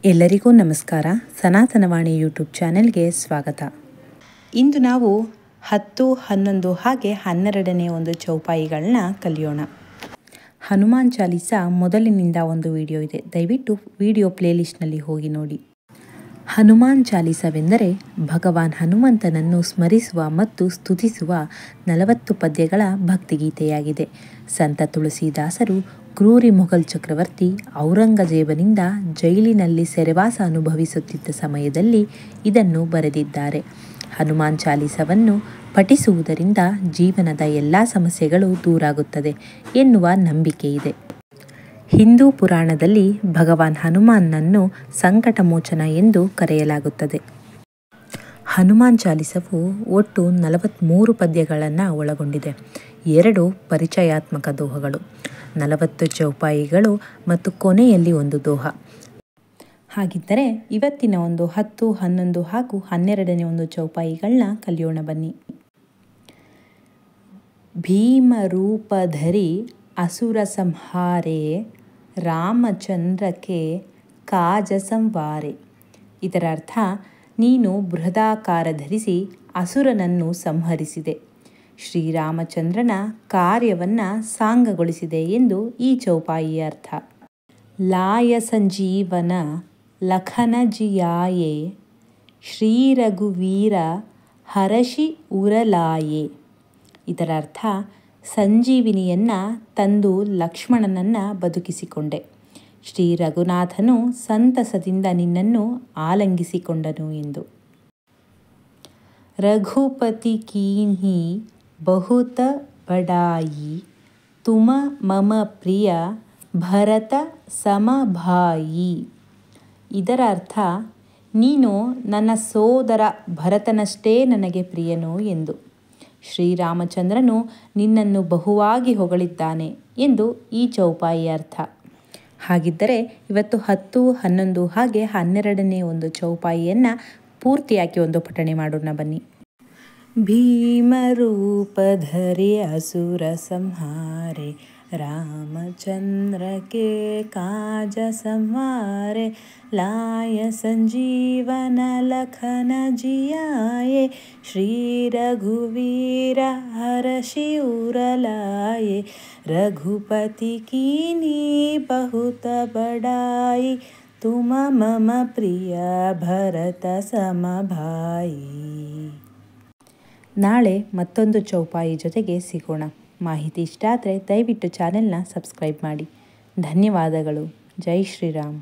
ಎಲ್ಲರಿಗೂ ನಮಸ್ಕಾರ. ಸನಾತನವಾಣಿ ಯೂಟ್ಯೂಬ್ ಚಾನೆಲ್ಗೆ ಸ್ವಾಗತ. ಇಂದು ನಾವು 10, 11 ಹಾಗೆ 12ನೇ ಒಂದು ಚೌಪಾಯಿಗಳನ್ನ ಕಲಿಯೋಣ. ಹನುಮಾನ್ ಚಾಲೀಸ ಮೊದಲಿನಿಂದ ಒಂದು ವಿಡಿಯೋ ಇದೆ, ದಯವಿಟ್ಟು ವಿಡಿಯೋ ಪ್ಲೇಲಿಸ್ಟ್ನಲ್ಲಿ ಹೋಗಿ ನೋಡಿ. ಹನುಮಾನ್ ಚಾಲೀಸವೆಂದರೆ ಭಗವಾನ್ ಹನುಮಂತನನ್ನು ಸ್ಮರಿಸುವ ಮತ್ತು ಸ್ತುತಿಸುವ 40 ಪದ್ಯಗಳ ಭಕ್ತಿಗೀತೆಯಾಗಿದೆ. ಸಂತ ತುಳಸಿದಾಸರು ಕ್ರೂರಿ ಮೊಘಲ್ ಚಕ್ರವರ್ತಿ ಔರಂಗಜೇಬನಿಂದ ಜೈಲಿನಲ್ಲಿ ಸೆರೆವಾಸ ಅನುಭವಿಸುತ್ತಿದ್ದ ಸಮಯದಲ್ಲಿ ಇದನ್ನು ಬರೆದಿದ್ದಾರೆ. ಹನುಮಾನ್ ಚಾಲೀಸವನ್ನು ಪಠಿಸುವುದರಿಂದ ಜೀವನದ ಎಲ್ಲ ಸಮಸ್ಯೆಗಳು ದೂರಾಗುತ್ತದೆ ಎನ್ನುವ ನಂಬಿಕೆ ಇದೆ. ಹಿಂದೂ ಪುರಾಣದಲ್ಲಿ ಭಗವಾನ್ ಹನುಮಾನ್ನನ್ನು ಸಂಕಟ ಮೋಚನ ಎಂದು ಕರೆಯಲಾಗುತ್ತದೆ. ಹನುಮಾನ್ ಚಾಲೀಸವು ಒಟ್ಟು 43 ಪದ್ಯಗಳನ್ನು ಒಳಗೊಂಡಿದೆ. 2 ಪರಿಚಯಾತ್ಮಕ ದೋಹಗಳು, 40 ಚೌಪಾಯಿಗಳು ಮತ್ತು ಕೊನೆಯಲ್ಲಿ ಒಂದು ದೋಹ. ಹಾಗಿದ್ದರೆ ಇವತ್ತಿನ ಒಂದು 10, 11 ಹಾಗೂ 12ನೇ ಒಂದು ಚೌಪಾಯಿಗಳನ್ನ ಕಲಿಯೋಣ ಬನ್ನಿ. ಭೀಮರೂಪಧರಿ ಅಸುರ ಸಂಹಾರೆ ರಾಮಚಂದ್ರಕ್ಕೆ ಕಾಜ ಸಂವಾರೆ. ಇದರ ಅರ್ಥ, ನೀನು ಬೃಹದಾಕಾರ ಧರಿಸಿ ಅಸುರನನ್ನು ಸಂಹರಿಸಿದೆ, ಶ್ರೀರಾಮಚಂದ್ರನ ಕಾರ್ಯವನ್ನು ಸಾಂಗಗೊಳಿಸಿದೆ ಎಂದು ಈ ಚೌಪಾಯಿಯ ಅರ್ಥ. ಲಾಯ ಸಂಜೀವನ ಲಖನ ಜಿಯಾಯೇ ಶ್ರೀ ರಘುವೀರ ಹರಷಿ ಉರಲಾಯೇ. ಇದರ ಅರ್ಥ, ಸಂಜೀವಿನಿಯನ್ನು ತಂದು ಲಕ್ಷ್ಮಣನನ್ನು ಬದುಕಿಸಿಕೊಂಡೆ, ಶ್ರೀ ರಘುನಾಥನು ಸಂತಸದಿಂದ ನಿನ್ನನ್ನು ಆಲಂಗಿಸಿಕೊಂಡನು ಎಂದು. ರಘುಪತಿ ಕೀನ್ಹಿ ಬಹುತ ಬಡಾಯಿ ತುಮ ಮಮ ಪ್ರಿಯ ಭರತ ಸಮಭಾಯಿ. ಇದರ ಅರ್ಥ, ನೀನು ನನ್ನ ಸೋದರ ಭರತನಷ್ಟೇ ನನಗೆ ಪ್ರಿಯನು ಎಂದು. ಶ್ರೀರಾಮಚಂದ್ರನು ನಿನ್ನನ್ನು ಬಹುವಾಗಿ ಹೊಗಳಿದ್ದಾನೆ ಎಂದು ಈ ಚೌಪಾಯಿಯ ಅರ್ಥ. ಹಾಗಿದ್ದರೆ ಇವತ್ತು 10, 11 ಹಾಗೆ 12ನೇ ಒಂದು ಚೌಪಾಯಿಯನ್ನು ಪೂರ್ತಿಯಾಗಿ ಒಂದು ಪಠಣೆ ಮಾಡೋಣ ಬನ್ನಿ. ಭೀಮರೂಪಧರಿ ಅಸುರ ಸಂಹಾರೆ ರಾಮಚಂದ್ರಕ್ಕೆ ಕಾಜ ಸಂವಾರೆ ಲಾಯ ಸಂಜೀವನ ಲಖನ ಜಿಯಾಯೇ ಶ್ರೀ ರಘುವೀರ ಹರಷಿ ಉರಲಾಯೇ ರಘುಪತಿ ಕೀನ್ಹಿ ಬಹುತ ಬಡಾಯಿ ತುಮ ಮಮ ಪ್ರಿಯ ಭರತ ಸಮಭಾಯಿ. ನಾಳೆ ಮತ್ತೊಂದು ಚೌಪಾಯಿ ಜೊತೆಗೆ ಸಿಗೋಣ. ಮಾಹಿತಿ ಇಷ್ಟ ಆದರೆ ದಯವಿಟ್ಟು ಚಾನೆಲ್ನ ಸಬ್ಸ್ಕ್ರೈಬ್ ಮಾಡಿ. ಧನ್ಯವಾದಗಳು. ಜೈ ಶ್ರೀರಾಮ್.